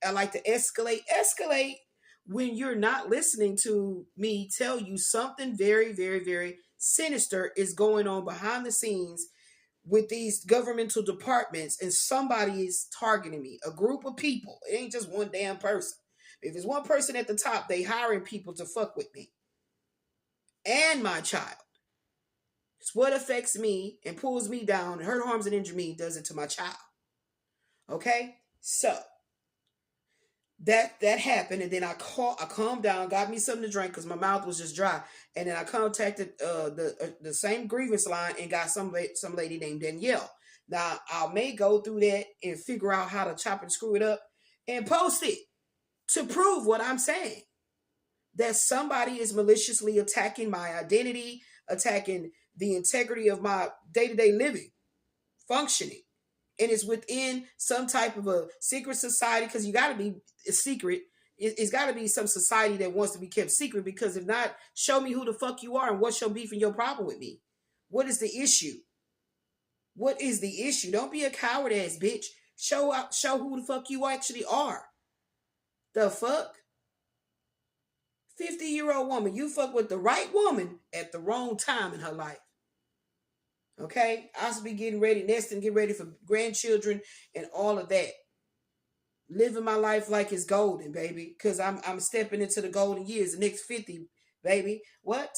I like to escalate when you're not listening to me tell you something very, very, very sinister is going on behind the scenes with these governmental departments, and somebody is targeting me. A group of people. It ain't just one damn person. If it's one person at the top, they hiring people to fuck with me and my child. It's what affects me and pulls me down and hurt, harms, and injure me, does it to my child. Okay? So that happened, and then I calmed down, got me something to drink because my mouth was just dry, and then I contacted the same grievance line and got some lady named Danielle. Now I may go through that and figure out how to chop and screw it up and post it to prove what I'm saying, that somebody is maliciously attacking my identity, attacking the integrity of my day-to-day living, functioning. And it's within some type of a secret society, because you got to be a secret. It's got to be some society that wants to be kept secret, because if not, show me who the fuck you are and what's your beef and your problem with me. What is the issue? What is the issue? Don't be a coward ass bitch. Show who the fuck you actually are. The fuck? 50-year-old woman, you fuck with the right woman at the wrong time in her life. Okay, I should be getting ready, nesting, get ready for grandchildren and all of that. Living my life like it's golden, baby, because I'm stepping into the golden years, the next 50, baby. What?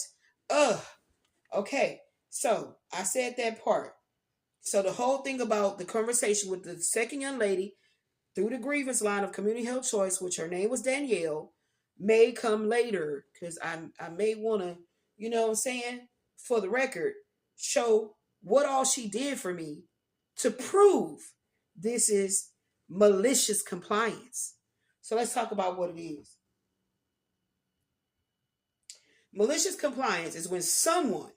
Okay. So I said that part. So the whole thing about the conversation with the second young lady through the grievance line of Community Health Choice, which her name was Danielle, may come later, because I may want to, you know what I'm saying, for the record, show what all she did for me to prove this is malicious compliance. So let's talk about what it is. Malicious compliance is when someone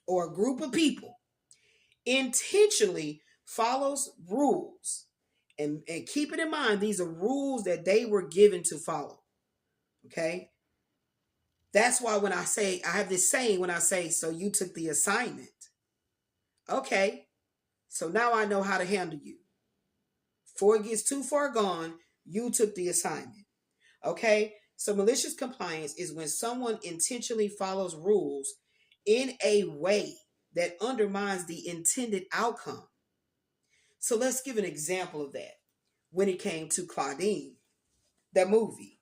or a group of people intentionally follows rules. And keep it in mind, these are rules that they were given to follow. Okay? That's why when I say, I have this saying when I say, so you took the assignment. Okay, so now I know how to handle you. Before it gets too far gone, you took the assignment. Okay, so malicious compliance is when someone intentionally follows rules in a way that undermines the intended outcome. So let's give an example of that when it came to Claudine, that movie.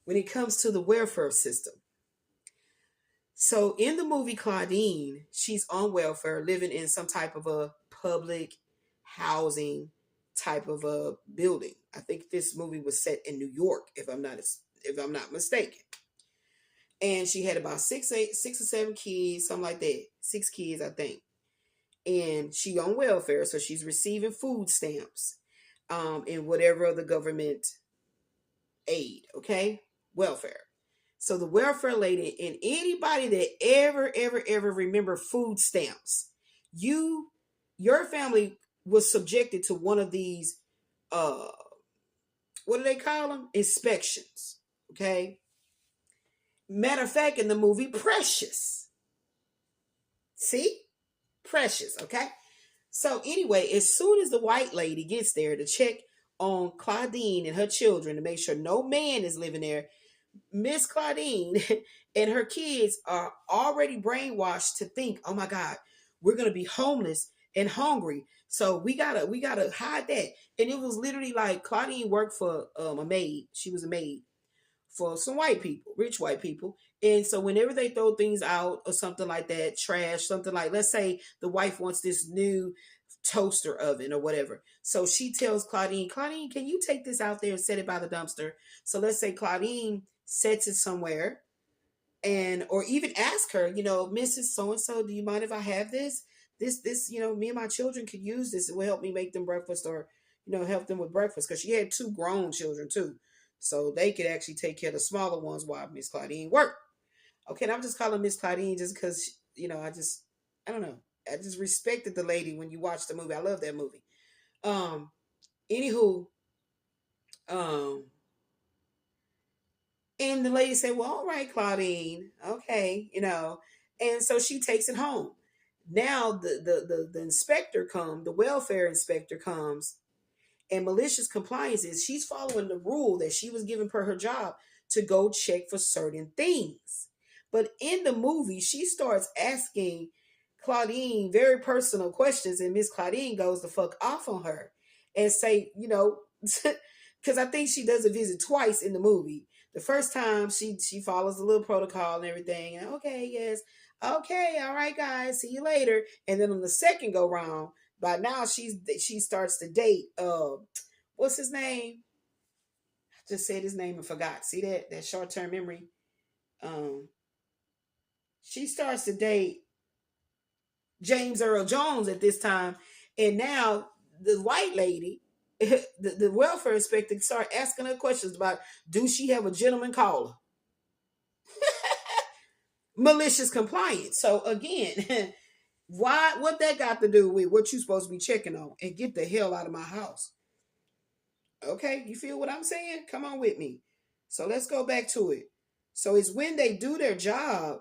When it comes to the welfare system. So in the movie Claudine, she's on welfare, living in some type of a public housing type of a building. I think this movie was set in New York, if I'm not mistaken. And she had about six or seven kids, something like that. 6 kids, I think. And she on welfare, so she's receiving food stamps, and whatever other government aid, okay? Welfare. So the welfare lady, and anybody that ever remember food stamps, your family was subjected to one of these, what do they call them? Inspections. Okay. Matter of fact, in the movie Precious. See? Precious. Okay. So anyway, as soon as the white lady gets there to check on Claudine and her children to make sure no man is living there, Miss Claudine and her kids are already brainwashed to think, oh my God, we're gonna be homeless and hungry. So we gotta hide that. And it was literally like Claudine worked for a maid. She was a maid for some white people, rich white people. And so whenever they throw things out or something like that, trash, something like, let's say the wife wants this new toaster oven or whatever. So she tells Claudine, can you take this out there and set it by the dumpster? So let's say Claudine sets it somewhere, and or even ask her, Mrs. So-and-so, do you mind if I have this? This, me and my children could use this. It will help me make them breakfast, or, help them with breakfast. Because she had 2 grown children too. So they could actually take care of the smaller ones while Miss Claudine worked. Okay, and I'm just calling Miss Claudine just because, I don't know. I just respected the lady when you watch the movie. I love that movie. Anywho, and the lady said, well, all right, Claudine, okay, and so she takes it home. Now the inspector comes, the welfare inspector comes, And malicious compliance is she's following the rule that she was given per her job to go check for certain things. But in the movie, she starts asking Claudine very personal questions, and Miss Claudine goes the fuck off on her and say, because I think she does a visit twice in the movie. The first time she follows a little protocol and everything, and okay, yes, okay, all right, guys, see you later. And then on the second go round, by now she starts to date what's his name? I just said his name and forgot. See that short term memory. Um, she starts to date James Earl Jones at this time, and now the white lady, the welfare inspector, start asking her questions about do she have a gentleman caller? Malicious compliance. So again, what that got to do with what you supposed to be checking on? And get the hell out of my house. Okay, you feel what I'm saying? Come on with me. So let's go back to it. So it's when they do their job,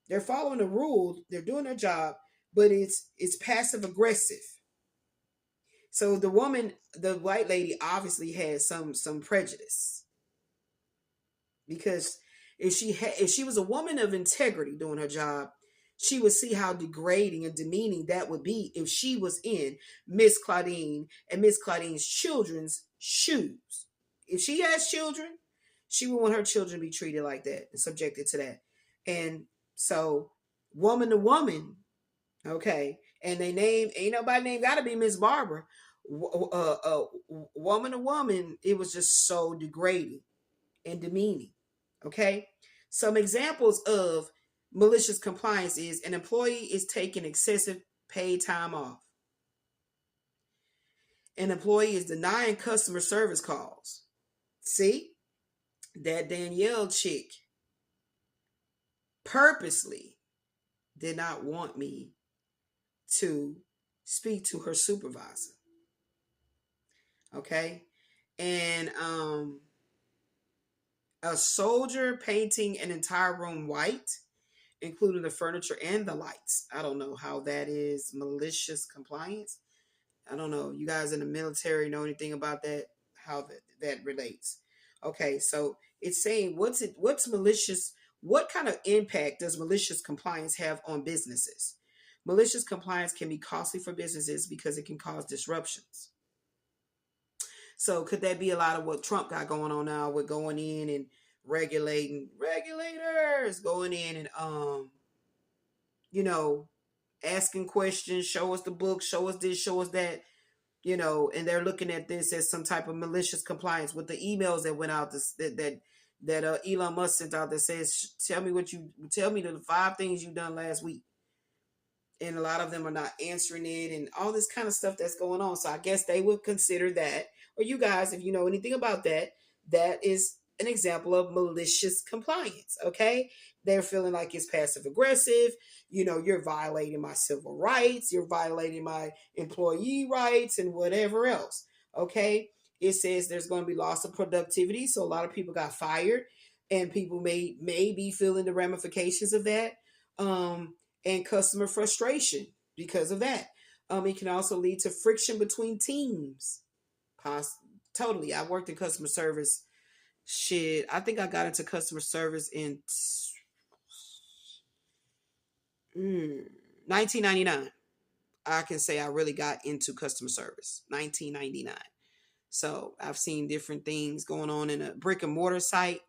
they're following the rules, they're doing their job, but it's passive aggressive. So the woman, the white lady, obviously has some prejudice, because if she was a woman of integrity doing her job, she would see how degrading and demeaning that would be if she was in Miss Claudine and Miss Claudine's children's shoes. If she has children, she would want her children to be treated like that and subjected to that. And so, woman to woman, okay, and they name ain't nobody name got to be Miss Barbara. Woman to woman, it was just so degrading and demeaning. Okay, some examples of malicious compliance is an employee is taking excessive paid time off. An employee is denying customer service calls. See, that Danielle chick purposely did not want me to speak to her supervisor. Okay, and a soldier painting an entire room white, including the furniture and the lights. I don't know how that is malicious compliance. I don't know. You guys in the military know anything about that? How that relates? Okay, so it's saying what's malicious? What kind of impact does malicious compliance have on businesses? Malicious compliance can be costly for businesses because it can cause disruptions. So could that be a lot of what Trump got going on now with going in and regulators going in and asking questions, show us the book, show us this, show us that, and they're looking at this as some type of malicious compliance with the emails that went out that Elon Musk sent out that says, tell me the 5 things you've done last week. And a lot of them are not answering it and all this kind of stuff that's going on. So I guess they would consider that, or you guys, if you know anything about that, that is an example of malicious compliance. Okay. They're feeling like it's passive aggressive. You're violating my civil rights. You're violating my employee rights and whatever else. Okay. It says there's going to be loss of productivity. So a lot of people got fired, and people may be feeling the ramifications of that. And customer frustration because of that. It can also lead to friction between teams. Totally. I worked in customer service. Shit, I think I got into customer service in 1999. I can say I really got into customer service. 1999. So I've seen different things going on in a brick and mortar site.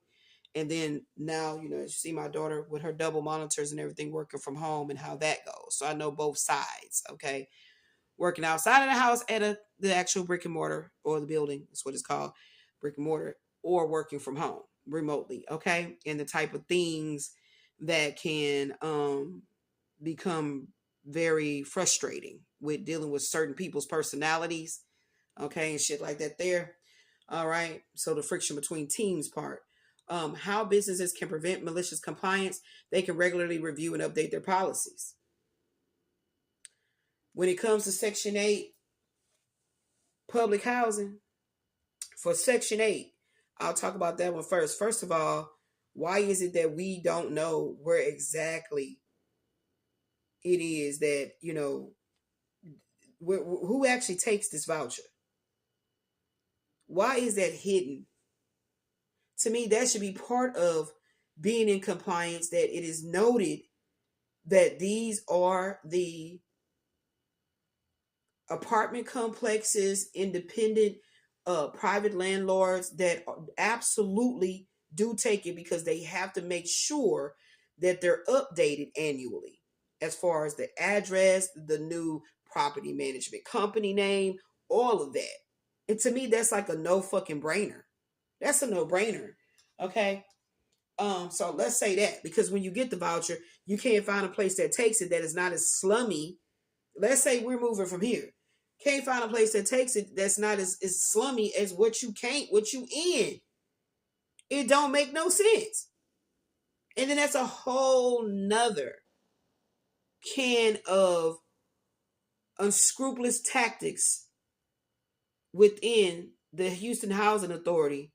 And then now, as you see my daughter with her double monitors and everything working from home and how that goes. So I know both sides, okay? Working outside of the house at the actual brick and mortar, or the building, that's what it's called, brick and mortar, or working from home remotely, okay? And the type of things that can become very frustrating with dealing with certain people's personalities, okay? And shit like that there, all right? So the friction between teams part. How businesses can prevent malicious compliance: they can regularly review and update their policies. When it comes to Section 8 public housing, for Section 8, I'll talk about that one first. First of all, why is it that we don't know where exactly it is that, who actually takes this voucher? Why is that hidden? To me, that should be part of being in compliance, that it is noted that these are the apartment complexes, independent private landlords that absolutely do take it, because they have to make sure that they're updated annually as far as the address, the new property management company name, all of that. And to me, that's like a no fucking brainer. That's a no brainer. Okay. So let's say that, because when you get the voucher, you can't find a place that takes it that is not as slummy. Let's say we're moving from here. Can't find a place that takes it that's not as slummy as what you in. It don't make no sense. And then that's a whole nother can of unscrupulous tactics within the Houston Housing Authority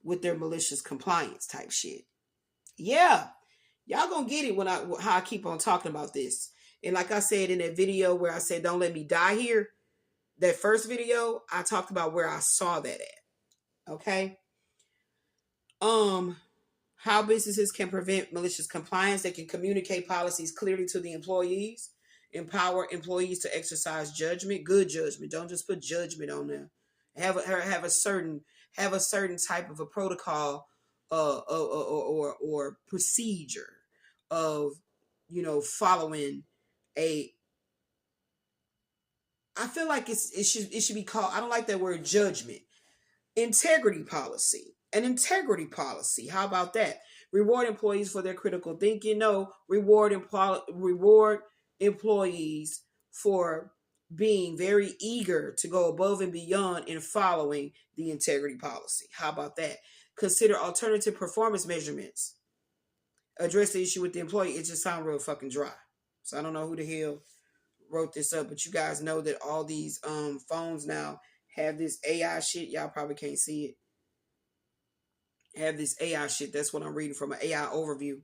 with their malicious compliance type shit. Yeah, y'all gonna get it when how I keep on talking about this. And like I said in that video where I said don't let me die here, that first video, I talked about where I saw that at. Okay. How businesses can prevent malicious compliance. They can communicate policies clearly to the employees, empower employees to exercise judgment, good judgment. Don't just put judgment on them. Have a certain type of a protocol or procedure of following a. I feel like it should be called, I don't like that word judgment. Integrity policy. An integrity policy. How about that? Reward employees for their critical thinking. No, reward employees for being very eager to go above and beyond in following the integrity policy. How about that? Consider alternative performance measurements. Address the issue with the employee. It just sounds real fucking dry. So I don't know who the hell wrote this up, but you guys know that all these phones now have this AI shit. Y'all probably can't see it. Have this AI shit. That's what I'm reading from an AI overview.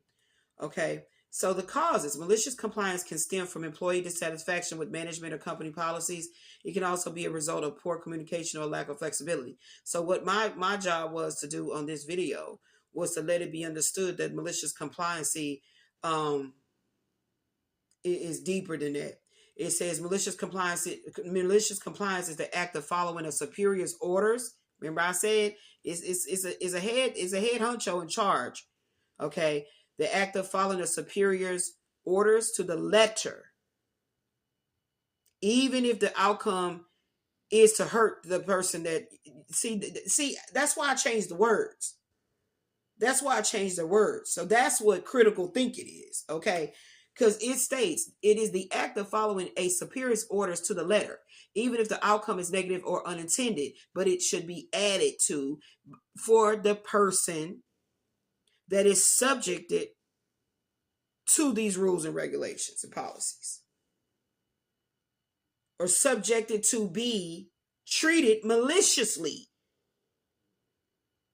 Okay. So the causes. Malicious compliance can stem from employee dissatisfaction with management or company policies. It can also be a result of poor communication or lack of flexibility. So what my job was to do on this video was to let it be understood that malicious compliance is deeper than that. It says malicious compliance is the act of following a superior's orders. Remember I said it's a head honcho in charge. Okay. The act of following a superior's orders to the letter, even if the outcome is to hurt the person that see that's why I changed the words. That's why I changed the words. So that's what critical thinking is. Okay. Because it states it is the act of following a superior's orders to the letter, even if the outcome is negative or unintended, but it should be added to for the person that is subjected to these rules and regulations and policies, or subjected to be treated maliciously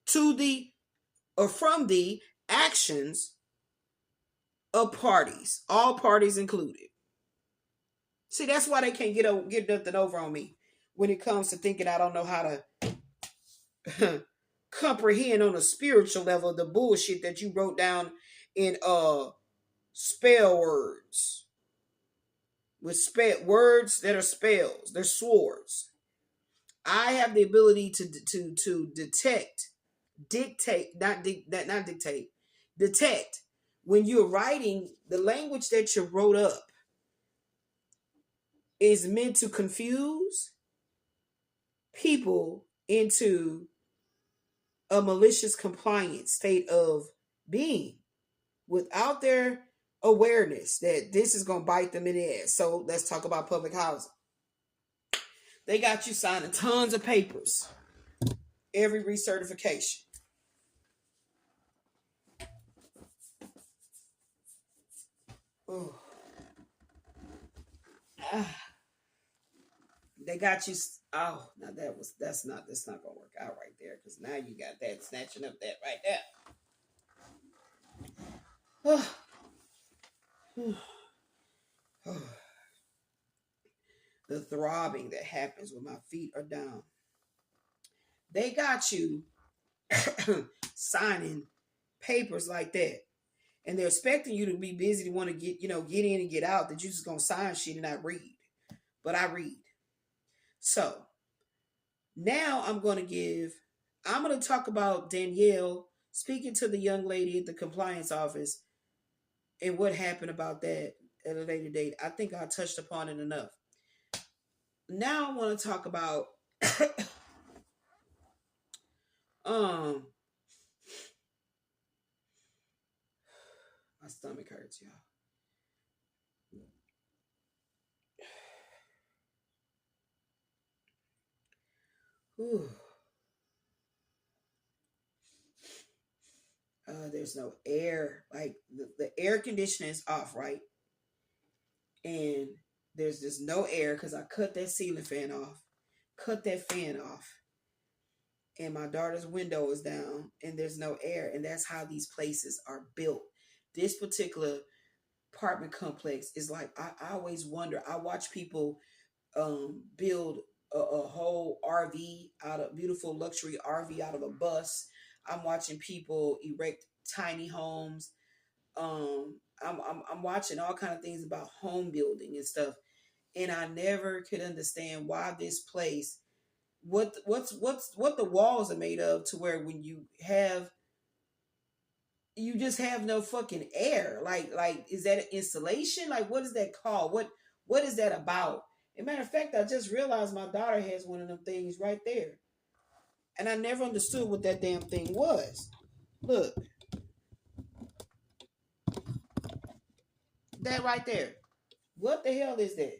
to the or from the actions of parties, all parties included. See, that's why they can't get nothing over on me when it comes to thinking I don't know how to comprehend on a spiritual level the bullshit that you wrote down in spell words. With words that are spells, they're swords. I have the ability to detect, detect when you're writing. The language that you wrote up is meant to confuse people into a malicious compliant state of being without their awareness that this is going to bite them in the ass. So let's talk about public housing. They got you signing tons of papers, every recertification. They got you. Oh, now that's not gonna work out right there, because now you got that snatching up that right there. The throbbing that happens when my feet are down. They got you signing papers like that. And they're expecting you to be busy to want to get in and get out, that you're just going to sign shit and not read. But I read. So now I'm going to talk about Danielle speaking to the young lady at the compliance office and what happened about that at a later date. I think I touched upon it enough. Now I want to talk about my stomach hurts, y'all. Whew. There's no air. Like the air conditioner is off, right? And there's just no air because I cut that ceiling fan off. Cut that fan off. And my daughter's window is down and there's no air. And that's how these places are built. This particular apartment complex is like, I always wonder. I watch people build a whole RV out of beautiful luxury RV out of a bus. I'm watching people erect tiny homes. I'm watching all kind of things about home building and stuff, and I never could understand why this place, what the walls are made of, to where when you just have no fucking air. Like is that an installation? Like, what is that called? What is that about? As a matter of fact, I just realized my daughter has one of them things right there. And I never understood what that damn thing was. Look. That right there. What the hell is that?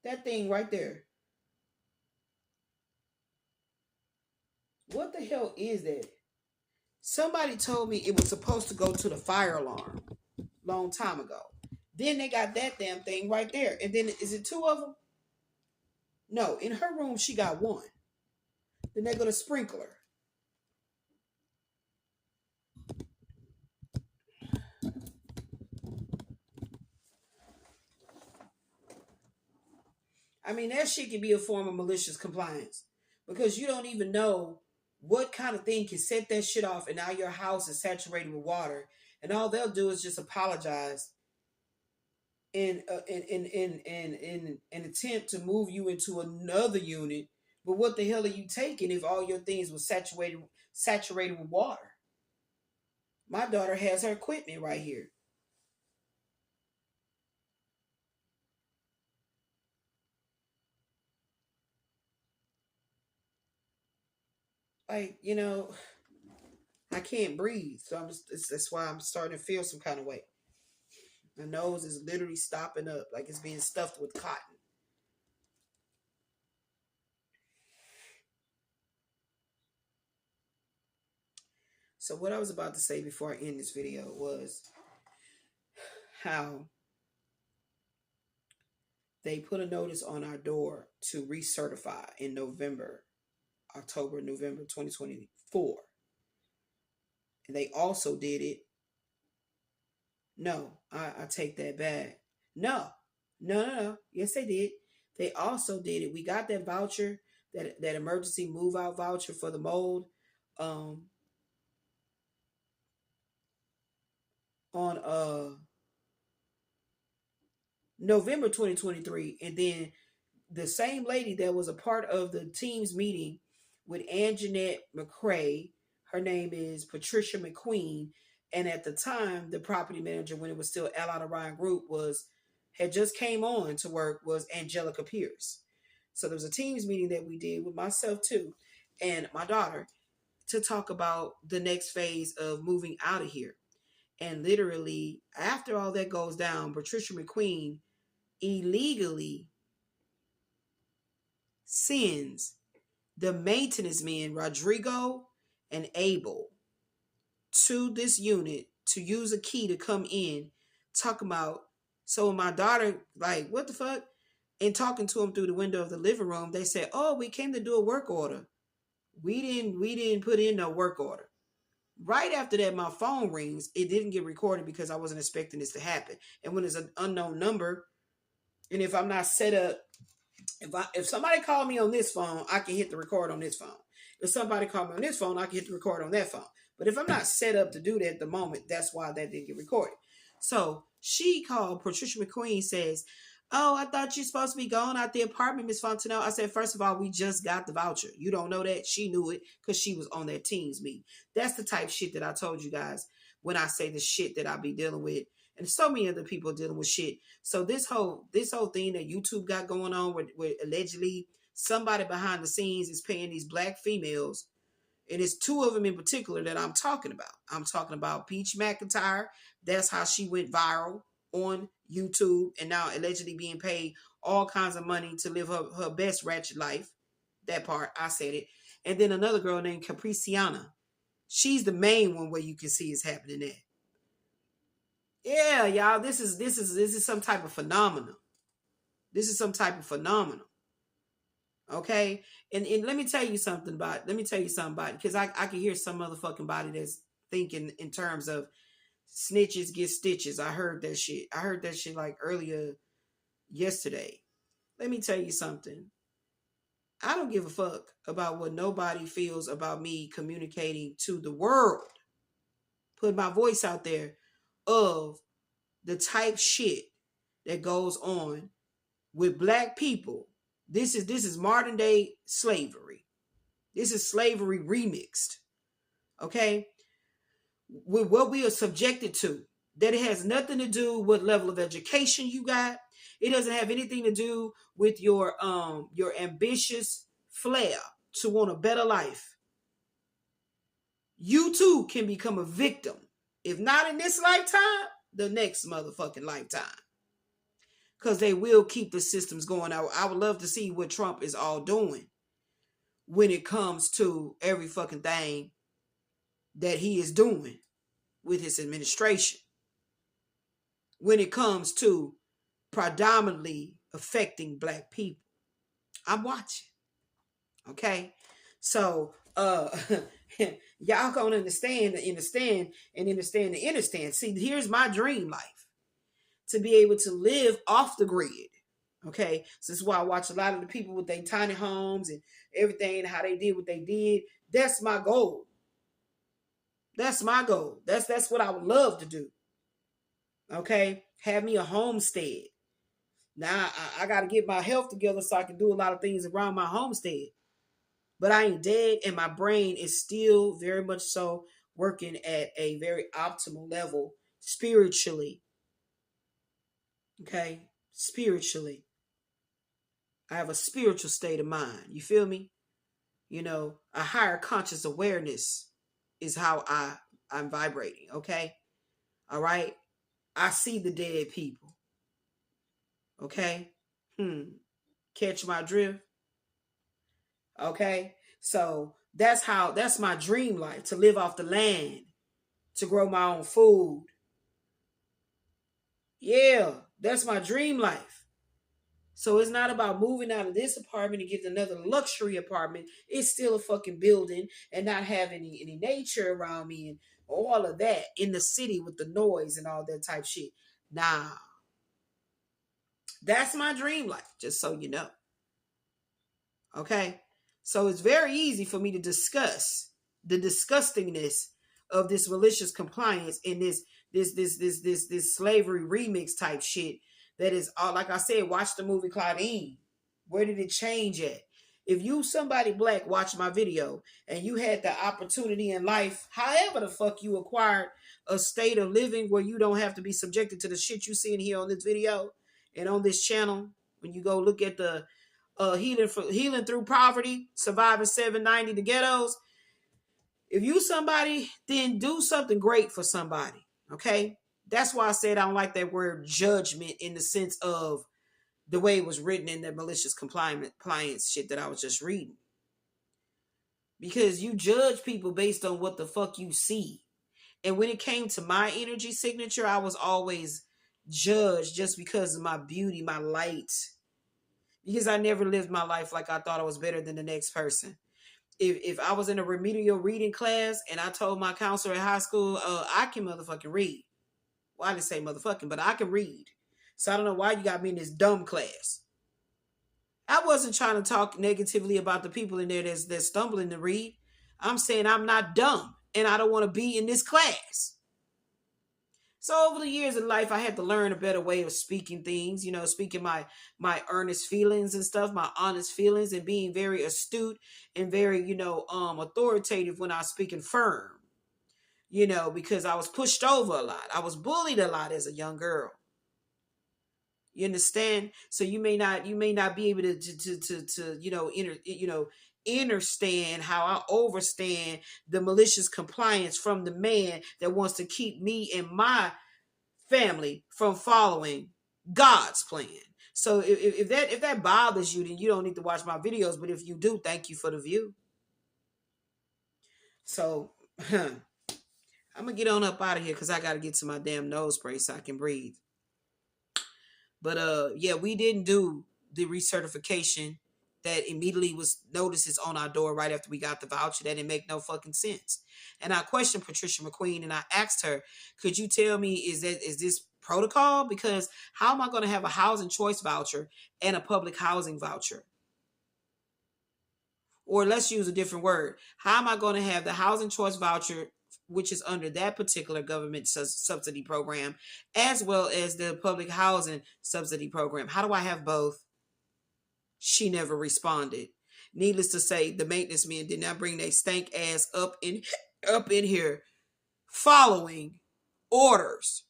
That thing right there. What the hell is that? Somebody told me it was supposed to go to the fire alarm long time ago. Then they got that damn thing right there. And then, is it two of them? No, in her room she got one. Then they go to sprinkler. I mean, that shit can be a form of malicious compliance, because you don't even know what kind of thing can set that shit off, and now your house is saturated with water, and all they'll do is just apologize in an attempt to move you into another unit. But what the hell are you taking if all your things were saturated with water? My daughter has her equipment right here. Like, I can't breathe. So that's why I'm starting to feel some kind of way. My nose is literally stopping up like it's being stuffed with cotton. So what I was about to say before I end this video was how they put a notice on our door to recertify in November 2024. And they also did it. No, I take that back. No. Yes, they did. They also did it. We got that voucher, that emergency move out voucher for the mold, on November 2023. And then the same lady that was a part of the team's meeting with Anjanette McCrae, her name is Patricia McQueen, and at the time, the property manager, when it was still Allied Orion Group, had just came on to work, was Angelica Pierce. So there was a team's meeting that we did with myself too, and my daughter, to talk about the next phase of moving out of here. And literally, after all that goes down, Patricia McQueen illegally sends the maintenance men, Rodrigo and Abel, to this unit to use a key to come in, talking about, so my daughter, like, what the fuck? And talking to them through the window of the living room, they said, oh, we came to do a work order. We didn't put in no work order. Right after that, my phone rings. It didn't get recorded because I wasn't expecting this to happen. And when it's an unknown number, and if I'm not set up If somebody called me on this phone, I can hit the record on this phone. If somebody called me on this phone, I can hit the record on that phone. But if I'm not set up to do that at the moment, that's why that didn't get recorded. So she called, Patricia McQueen says, "Oh, I thought you're supposed to be going out the apartment, Miss Fontenelle." I said, "First of all, we just got the voucher. You don't know that." She knew it because she was on that Teams meeting. That's the type of shit that I told you guys when I say the shit that I be dealing with. And so many other people dealing with shit. So this whole thing that YouTube got going on where allegedly somebody behind the scenes is paying these black females, and it's two of them in particular that I'm talking about. I'm talking about Peach McIntyre. That's how she went viral on YouTube, and now allegedly being paid all kinds of money to live her best ratchet life. That part, I said it. And then another girl named Caprisiana. She's the main one where you can see it's happening there. Yeah, y'all, this is some type of phenomenon. This is some type of phenomenon. Okay? And let me tell you something about it, because I can hear some motherfucking body that's thinking in terms of snitches get stitches. I heard that shit. Like earlier yesterday. Let me tell you something. I don't give a fuck about what nobody feels about me communicating to the world. Put my voice out there of the type shit that goes on with black people. This is modern day slavery. This is slavery remixed. Okay? With what we are subjected to. That it has nothing to do with level of education you got. It doesn't have anything to do with your ambitious flair to want a better life. You too can become a victim. If not in this lifetime, the next motherfucking lifetime. Because they will keep the systems going. I would love to see what Trump is all doing when it comes to every fucking thing that he is doing with his administration. When it comes to predominantly affecting black people. I'm watching. Okay? So, y'all gonna understand. See, here's my dream life. To be able to live off the grid. Okay? So this is why I watch a lot of the people with their tiny homes and everything, and how they did what they did. That's my goal. That's my goal. That's what I would love to do. Okay? Have me a homestead. Now, I got to get my health together so I can do a lot of things around my homestead. But I ain't dead, and my brain is still very much so working at a very optimal level spiritually. Okay? Spiritually. I have a spiritual state of mind. You feel me? You know, a higher conscious awareness is how I'm vibrating. Okay? All right? I see the dead people. Okay? Catch my drift? Okay? So that's my dream life, to live off the land, to grow my own food. Yeah, that's my dream life. So it's not about moving out of this apartment and getting another luxury apartment. It's still a fucking building and not having any nature around me and all of that in the city with the noise and all that type shit. Nah. That's my dream life, just so you know. Okay? So it's very easy for me to discuss the disgustingness of this malicious compliance in this slavery remix type shit that is all, like I said, watch the movie Claudine. Where did it change at? If you, somebody black, watched my video and you had the opportunity in life, however the fuck you acquired a state of living where you don't have to be subjected to the shit you see in here on this video and on this channel, when you go look at the healing through poverty, surviving 790, the ghettos. If you somebody, then do something great for somebody. Okay? That's why I said I don't like that word judgment in the sense of the way it was written in that malicious compliance shit that I was just reading. Because you judge people based on what the fuck you see. And when it came to my energy signature, I was always judged just because of my beauty, my light. Because I never lived my life like I thought I was better than the next person. If I was in a remedial reading class and I told my counselor in high school, I can motherfucking read. Well, I didn't say motherfucking, but I can read. So I don't know why you got me in this dumb class. I wasn't trying to talk negatively about the people in there that's stumbling to read. I'm saying I'm not dumb and I don't want to be in this class. So over the years of life, I had to learn a better way of speaking things, speaking my earnest feelings and stuff, my honest feelings, and being very astute and very, authoritative when I was speaking firm, because I was pushed over a lot. I was bullied a lot as a young girl. You understand? So you may not be able to understand how I overstand the malicious compliance from the man that wants to keep me and my family from following God's plan. So if that bothers you, then you don't need to watch my videos. But if you do, thank you for the view. So I'm gonna get on up out of here because I gotta get to my damn nose spray so I can breathe. But yeah, we didn't do the recertification that immediately was notices on our door right after we got the voucher. That didn't make no fucking sense. And I questioned Patricia McQueen and I asked her, could you tell me, is this protocol? Because how am I going to have a housing choice voucher and a public housing voucher? Or let's use a different word. How am I going to have the housing choice voucher, which is under that particular government subsidy program, as well as the public housing subsidy program? How do I have both? She never responded. Needless to say, the maintenance men did not bring their stank ass up in here following orders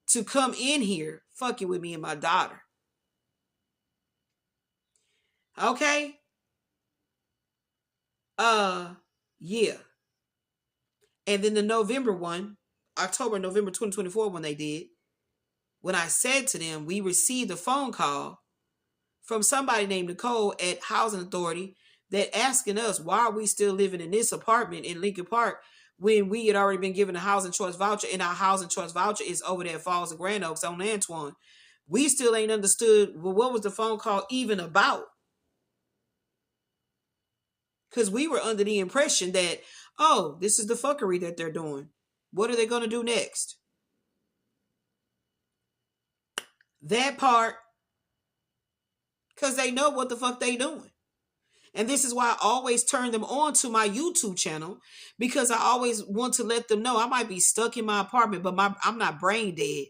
to come in here fucking with me and my daughter. Okay? Yeah. And then the November one, November 2024 when they did, when I said to them, we received a phone call from somebody named Nicole at Housing Authority that asking us, why are we still living in this apartment in Lincoln Park when we had already been given a housing choice voucher, and our housing choice voucher is over there at Falls and Grand Oaks on Antoine. We still ain't understood, well, what was the phone call even about? Because we were under the impression that, oh, this is the fuckery that they're doing. What are they going to do next? That part, because they know what the fuck they doing. And this is why I always turn them on to my YouTube channel, because I always want to let them know I might be stuck in my apartment, but I'm not brain dead.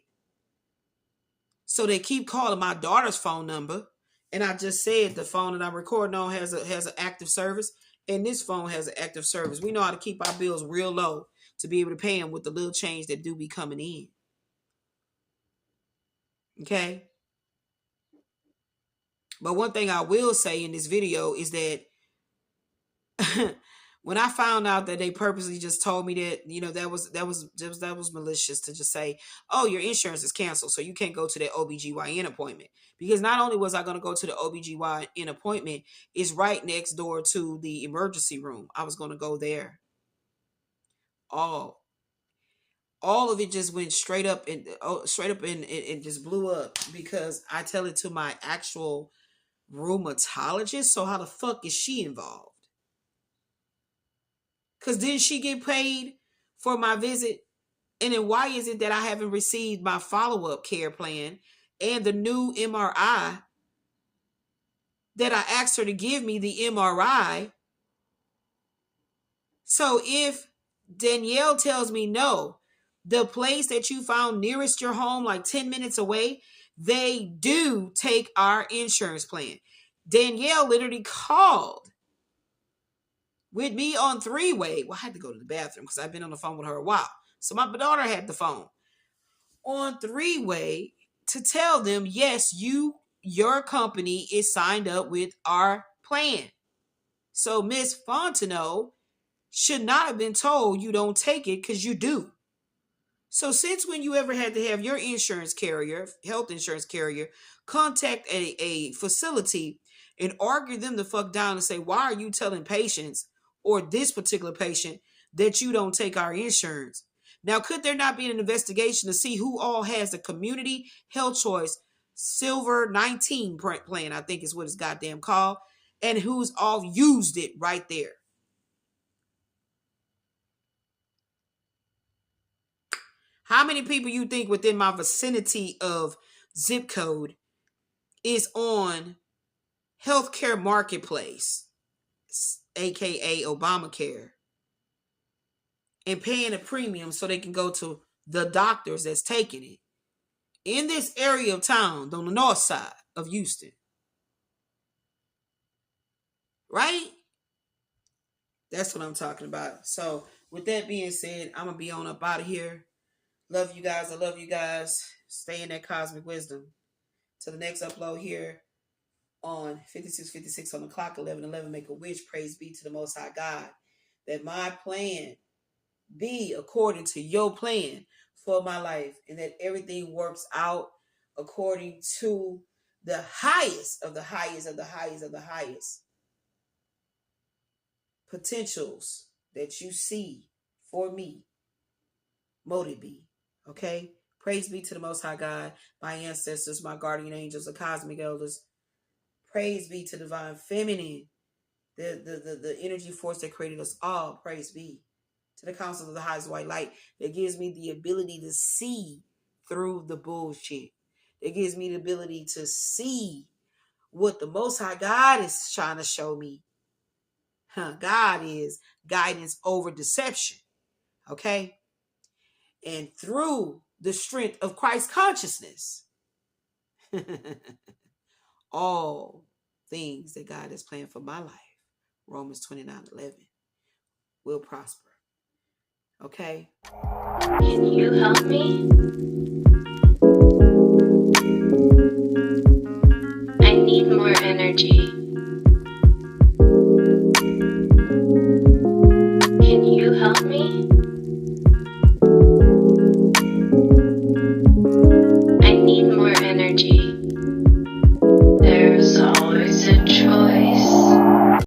So they keep calling my daughter's phone number. And I just said the phone that I'm recording on has an active service. And this phone has an active service. We know how to keep our bills real low to be able to pay them with the little change that do be coming in. Okay? But one thing I will say in this video is that when I found out that they purposely just told me that, that was malicious to just say, oh, your insurance is canceled, so you can't go to that OBGYN appointment. Because not only was I going to go to the OBGYN appointment, it's right next door to the emergency room. I was going to go there. All of it just went straight up and it just blew up because I tell it to my actual rheumatologist. So how the fuck is she involved? Because didn't she get paid for my visit? And then why is it that I haven't received my follow-up care plan and the new MRI that I asked her to give me the MRI? So if Danielle tells me no, the place that you found nearest your home, like 10 minutes away, they do take our insurance plan. Danielle literally called with me on three-way. Well, I had to go to the bathroom because I've been on the phone with her a while. So my daughter had the phone on three-way to tell them, yes, your company is signed up with our plan. So Miss Fontenot should not have been told you don't take it because you do. So since when you ever had to have your insurance carrier, health insurance carrier, contact a facility and argue them the fuck down and say, why are you telling patients or this particular patient that you don't take our insurance? Now, could there not be an investigation to see who all has the community health choice Silver 19 plan, I think is what it's goddamn called, and who's all used it right there? How many people you think within my vicinity of zip code is on healthcare marketplace, aka Obamacare, and paying a premium so they can go to the doctors that's taking it in this area of town on the north side of Houston. Right? That's what I'm talking about. So with that being said, I'm going to be on up out of here. Love you guys. I love you guys. Stay in that cosmic wisdom. To the next upload here on 5656 on the clock, 1111, make a wish. Praise be to the Most High God, that my plan be according to your plan for my life, and that everything works out according to the highest of the highest of the highest of the highest potentials that you see for me. Motive be. Okay? Praise be to the Most High God, my ancestors, my guardian angels, the cosmic elders. Praise be to divine feminine, the energy force that created us all. Praise be to the council of the highest white light that gives me the ability to see through the bullshit. That gives me the ability to see what the Most High God is trying to show me. God is guidance over deception. Okay? And through the strength of Christ consciousness, all things that God has planned for my life, Romans 29:11, will prosper. Okay? Can you help me? I need more energy.